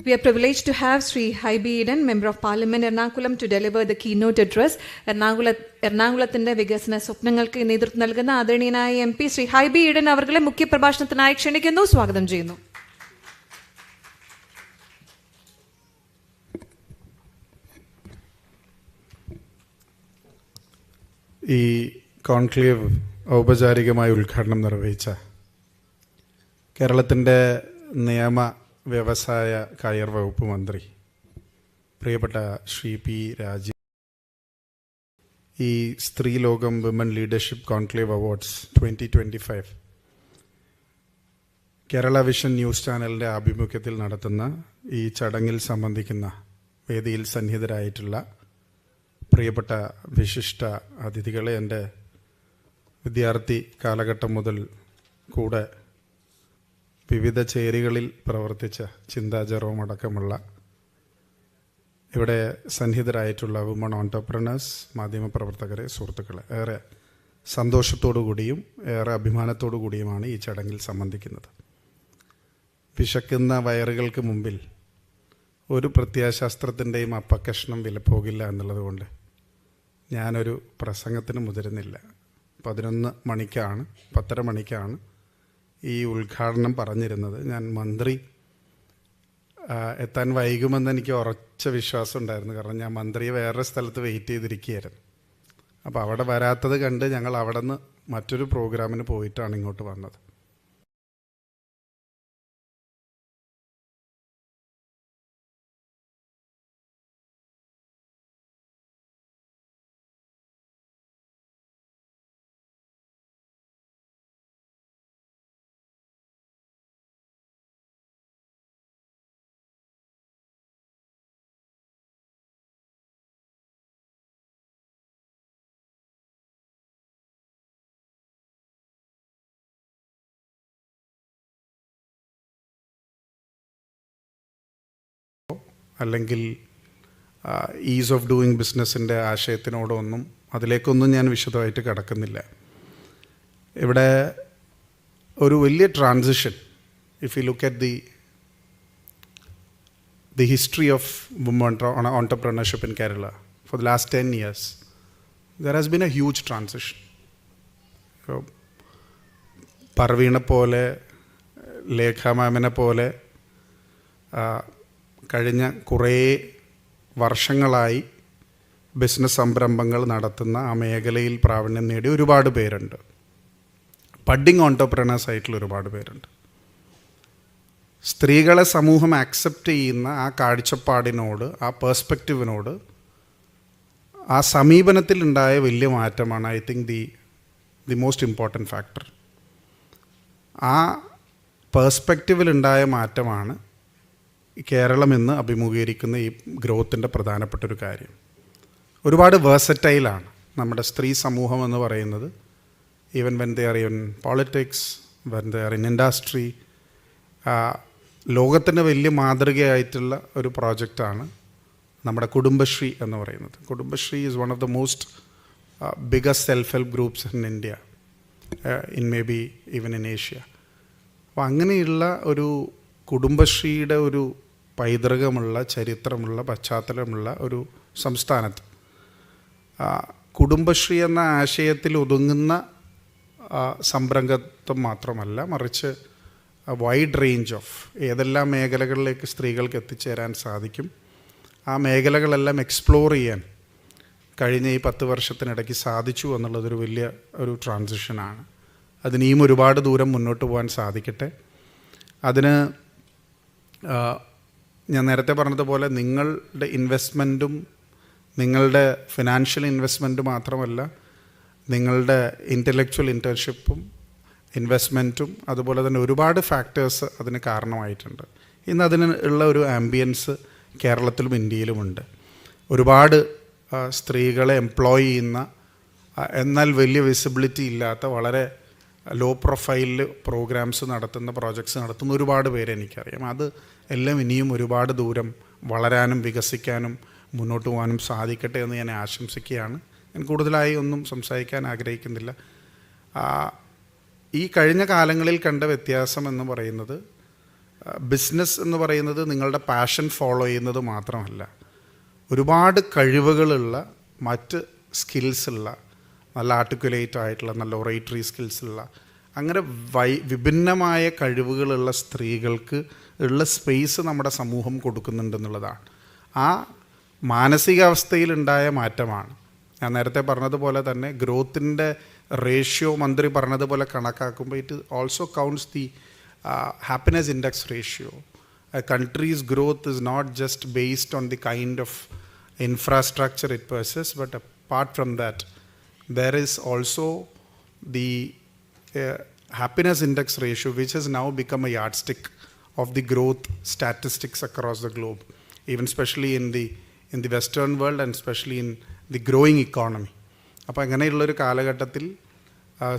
We are privileged to have Sri Haibi Eden, Member of Parliament, Ernakulam, to deliver the keynote address. എറണാകുളത്തിന്റെ വികസന സ്വപ്നങ്ങൾക്ക് നേതൃത്വം നൽകുന്ന ആദരണീയനായ MP Shri Hibi Eden അവർകളെ മുഖ്യ പ്രഭാഷണത്തിനായി ക്ഷണിക്കുന്നു, സ്വാഗതം ചെയ്യുന്നു. ഈ കോൺക്ലേവ് ഔപചാരികമായി ഉദ്ഘാടനം നിർവഹിച്ച കേരളത്തിൻ്റെ നിയമ വ്യവസായ കയർ വകുപ്പ് മന്ത്രി പ്രിയപ്പെട്ട ശ്രീ പി രാജീവ്, ഈ സ്ത്രീ ലോകം women leadership conclave awards 2025 Kerala vision news ചാനലിൻ്റെ ആഭിമുഖ്യത്തിൽ നടത്തുന്ന ഈ ചടങ്ങിൽ സംബന്ധിക്കുന്ന വേദിയിൽ സന്നിഹിതരായിട്ടുള്ള പ്രിയപ്പെട്ട വിശിഷ്ട അതിഥികളെ, എൻ്റെ വിദ്യാർത്ഥി കാലഘട്ടം മുതൽ കൂടെ വിവിധ ചേരികളിൽ പ്രവർത്തിച്ച ചിന്താജറവും അടക്കമുള്ള ഇവിടെ സന്നിഹിതരായിട്ടുള്ള വുമൺ ഓൺടർപ്രണേഴ്സ്, മാധ്യമപ്രവർത്തകരെ, സുഹൃത്തുക്കളെ, ഏറെ സന്തോഷത്തോടു കൂടിയും ഏറെ അഭിമാനത്തോടു കൂടിയുമാണ് ഈ ചടങ്ങിൽ സംബന്ധിക്കുന്നത്. വിശക്കുന്ന വയറുകൾക്ക് മുമ്പിൽ ഒരു പ്രത്യയശാസ്ത്രത്തിൻ്റെയും അപ്പക്കഷ്ണം വില പോകില്ല എന്നുള്ളതുകൊണ്ട് ഞാനൊരു പ്രസംഗത്തിന് മുതിരുന്നില്ല. 10:30 മണിക്കാണ് ഈ ഉദ്ഘാടനം പറഞ്ഞിരുന്നത്. ഞാൻ മന്ത്രി എത്താൻ വൈകുമെന്ന് എനിക്ക് ഉറച്ച വിശ്വാസം ഉണ്ടായിരുന്നു. കാരണം ഞാൻ മന്ത്രിയെ വേറെ സ്ഥലത്ത് വെയിറ്റ് ചെയ്തിരിക്കുകയായിരുന്നു. അപ്പോൾ അവിടെ വരാത്തത് കണ്ട് ഞങ്ങൾ അവിടെ നിന്ന് മറ്റൊരു പ്രോഗ്രാമിന് പോയിട്ടാണ് ഇങ്ങോട്ട് വന്നത്. അല്ലെങ്കിൽ ഈസ് ഓഫ് ഡൂയിങ് ബിസിനസ്സിൻ്റെ ആശയത്തിനോടൊന്നും അതിലേക്കൊന്നും ഞാൻ വിശദമായിട്ട് കടക്കുന്നില്ല. ഇവിടെ ഒരു വലിയ transition, if you look at the history of woman entrepreneurship in Kerala for the last 10 years, there has been a huge transition. പർവീണെ പോലെ, ലേഖ മാമിനെ പോലെ കഴിഞ്ഞ കുറേ വർഷങ്ങളായി ബിസിനസ് സംരംഭങ്ങൾ നടത്തുന്ന ആ മേഖലയിൽ പ്രാവീണ്യം നേടിയ ഒരുപാട് പേരുണ്ട്. ബഡ്ഡിങ് ഓൺടർപ്രണേഴ്സ് ആയിട്ടുള്ള ഒരുപാട് പേരുണ്ട്. സ്ത്രീകളെ സമൂഹം ആക്സെപ്റ്റ് ചെയ്യുന്ന ആ കാഴ്ചപ്പാടിനോട്, ആ പേഴ്സ്പെക്റ്റീവിനോട്, ആ സമീപനത്തിലുണ്ടായ വലിയ മാറ്റമാണ് I think the most important factor. ആ പേഴ്സ്പെക്റ്റീവിലുണ്ടായ മാറ്റമാണ് കേരളം ഇന്ന് അഭിമുഖീകരിക്കുന്ന ഈ ഗ്രോത്തിൻ്റെ പ്രധാനപ്പെട്ട ഒരു കാര്യം. ഒരുപാട് വേഴ്സറ്റൈലാണ് നമ്മുടെ സ്ത്രീ സമൂഹം എന്ന് പറയുന്നത്. Even when they are in politics, when they are in industry. ലോകത്തിന് വലിയ മാതൃകയായിട്ടുള്ള ഒരു പ്രോജക്റ്റാണ് നമ്മുടെ കുടുംബശ്രീ എന്ന് പറയുന്നത്. Kudumbashree is one of the most biggest self help groups in India, in may be even in Asia. അപ്പോൾ അങ്ങനെയുള്ള ഒരു കുടുംബശ്രീയുടെ ഒരു പൈതൃകമുള്ള, ചരിത്രമുള്ള, പശ്ചാത്തലമുള്ള ഒരു സംസ്ഥാനത്ത് കുടുംബശ്രീ എന്ന ആശയത്തിൽ ഒതുങ്ങുന്ന സംരംഭത്വം മാത്രമല്ല, മറിച്ച് വൈഡ് റേഞ്ച് ഓഫ് ഏതെല്ലാം മേഖലകളിലേക്ക് സ്ത്രീകൾക്ക് എത്തിച്ചേരാൻ സാധിക്കും, ആ മേഖലകളെല്ലാം എക്സ്പ്ലോർ ചെയ്യാൻ കഴിഞ്ഞ ഈ 10 വർഷത്തിനിടയ്ക്ക് സാധിച്ചു എന്നുള്ളതൊരു വലിയ ഒരു ട്രാൻസിഷനാണ്. അതിനിയും ഒരുപാട് ദൂരം മുന്നോട്ട് പോകാൻ സാധിക്കട്ടെ. അതിന് ഞാൻ നേരത്തെ പറഞ്ഞതുപോലെ നിങ്ങളുടെ ഇൻവെസ്റ്റ്മെൻറ്റും, നിങ്ങളുടെ ഫിനാൻഷ്യൽ ഇൻവെസ്റ്റ്മെൻറ്റ് മാത്രമല്ല, നിങ്ങളുടെ ഇൻ്റലക്ച്വൽ ഇൻറ്റേൺഷിപ്പും ഇൻവെസ്റ്റ്മെൻറ്റും അതുപോലെ തന്നെ ഒരുപാട് ഫാക്ടേഴ്സ് അതിന് കാരണമായിട്ടുണ്ട്. ഇന്ന് അതിന് ഉള്ള ഒരു ആംബിയൻസ് കേരളത്തിലും ഇന്ത്യയിലുമുണ്ട്. ഒരുപാട് സ്ത്രീകളെ എംപ്ലോയ് ചെയ്യുന്ന, എന്നാൽ വലിയ വിസിബിലിറ്റി ഇല്ലാത്ത, വളരെ ലോ പ്രൊഫൈലിൽ പ്രോഗ്രാംസ് നടത്തുന്ന, പ്രോജക്ട്സ് നടത്തുന്ന ഒരുപാട് പേരെ എനിക്കറിയാം. അത് എല്ലാം ഇനിയും ഒരുപാട് ദൂരം വളരാനും വികസിക്കാനും മുന്നോട്ട് പോകാനും സാധിക്കട്ടെ എന്ന് ഞാൻ ആശംസിക്കുകയാണ്. ഞാൻ കൂടുതലായി ഒന്നും സംസാരിക്കാൻ ആഗ്രഹിക്കുന്നില്ല. ഈ കഴിഞ്ഞ കാലങ്ങളിൽ കണ്ട വ്യത്യാസം എന്ന് പറയുന്നത് ബിസിനസ് എന്ന് പറയുന്നത് നിങ്ങളുടെ പാഷൻ ഫോളോ ചെയ്യുന്നത് മാത്രമല്ല, ഒരുപാട് കഴിവുകളുള്ള മറ്റ് സ്കിൽസുള്ള, നല്ല ആർട്ടിക്കുലേറ്റ് ആയിട്ടുള്ള, നല്ല ഒറേറ്ററി സ്കിൽസുള്ള, അങ്ങനെ വിഭിന്നമായ കഴിവുകളുള്ള സ്ത്രീകൾക്ക് ഉള്ള സ്പേസ് നമ്മുടെ സമൂഹം കൊടുക്കുന്നുണ്ടെന്നുള്ളതാണ്. ആ മാനസികാവസ്ഥയിലുണ്ടായ മാറ്റമാണ്. ഞാൻ നേരത്തെ പറഞ്ഞതുപോലെ തന്നെ ഗ്രോത്തിൻ്റെ റേഷ്യോ മന്ത്രി പറഞ്ഞതുപോലെ കണക്കാക്കുമ്പോൾ it also counts the happiness index ratio. A country's growth is not just based on the kind of infrastructure it possesses, but apart from that, there is also the happiness index ratio, which has now become a yardstick of the growth statistics across the globe, even especially in the Western world and especially in the growing economy. അപ്പോൾ അങ്ങനെയുള്ളൊരു കാലഘട്ടത്തിൽ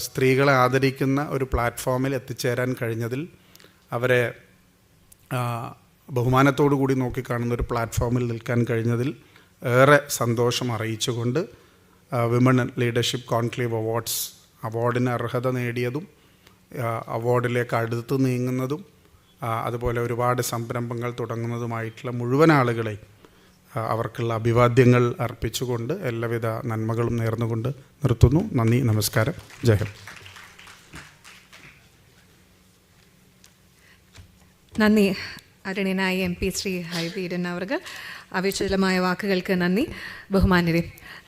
സ്ത്രീകളെ ആദരിക്കുന്ന ഒരു പ്ലാറ്റ്ഫോമിൽ എത്തിച്ചേരാൻ കഴിഞ്ഞതിൽ, അവരെ ബഹുമാനത്തോടു കൂടി നോക്കിക്കാണുന്ന ഒരു പ്ലാറ്റ്ഫോമിൽ നിൽക്കാൻ കഴിഞ്ഞതിൽ ഏറെ സന്തോഷം അറിയിച്ചുകൊണ്ട് വിമൺ ലീഡർഷിപ്പ് കോൺക്ലേവ് അവാർഡിന് അർഹത നേടിയതും അവാർഡിലേക്ക് അടുത്ത് നീങ്ങുന്നതും അതുപോലെ ഒരുപാട് സംരംഭങ്ങൾ തുടങ്ങുന്നതുമായിട്ടുള്ള മുഴുവൻ ആളുകളെയും അവർക്കുള്ള അഭിവാദ്യങ്ങൾ അർപ്പിച്ചുകൊണ്ട് എല്ലാവിധ നന്മകളും നേർന്നുകൊണ്ട് നിർത്തുന്നു. നന്ദി, നമസ്കാരം, ജയ് ഹിന്ദ്. നന്ദി ആദരണീയനായ MP ശ്രീ ഹൈബി ഈഡൻ അവർക്ക്. അവിചലമായ വാക്കുകൾക്ക് നന്ദി. ബഹുമാന്യരെ,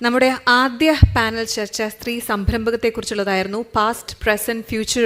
നമ്മുടെ ആദ്യ പാനൽ ചർച്ച സ്ത്രീ സംരംഭകത്തെക്കുറിച്ചുള്ളതായിരുന്നു. Past, present, future